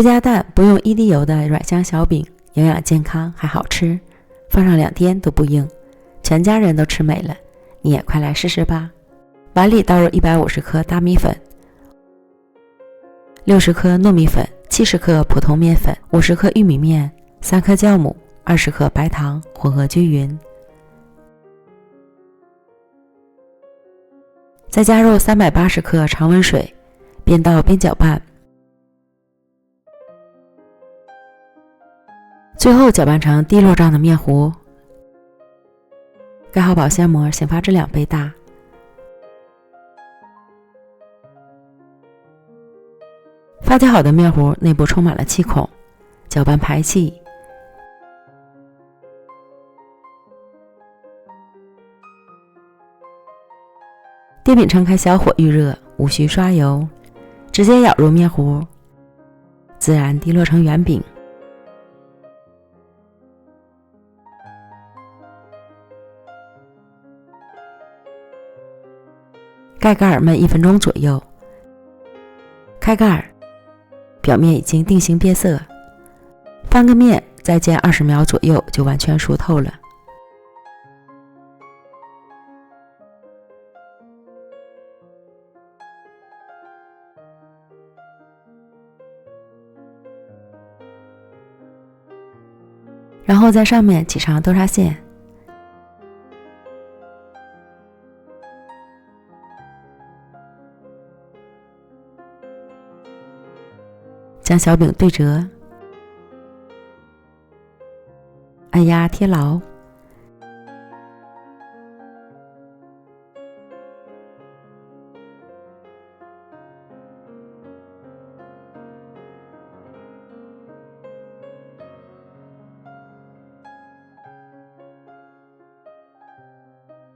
不加蛋不用一滴油的软香小饼，营养健康还好吃，放上2天都不硬，全家人都吃美了，你也快来试试吧。碗里倒入150克大米粉，60克糯米粉，70克普通面粉，50克玉米面，3克酵母，20克白糖，混合均匀。再加入380克常温水，边倒边搅拌。最后搅拌成滴落状的面糊，盖好保鲜膜，醒发至2倍大。发酵好的面糊内部充满了气孔，搅拌排气。电饼撑开小火预热，无需刷油，直接舀入面糊，自然滴落成圆饼。盖盖焖1分钟左右，开盖，表面已经定型变色，翻个面再煎20秒左右就完全熟透了。然后在上面挤上豆沙馅，将小饼对折，按压贴牢，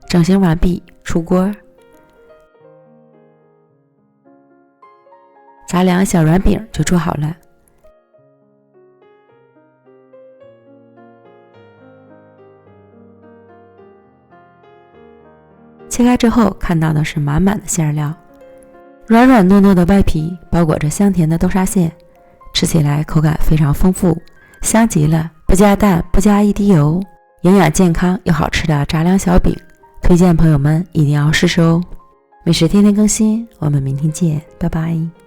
整形完毕，出锅。炸2小软饼就做好了。切开之后看到的是满满的馅料，软软糯糯的外皮包裹着香甜的豆沙馅，吃起来口感非常丰富，香极了。不加蛋，不加一滴油，营养健康又好吃的炸2小饼，推荐朋友们一定要试试哦。美食天天更新，我们明天见，拜拜。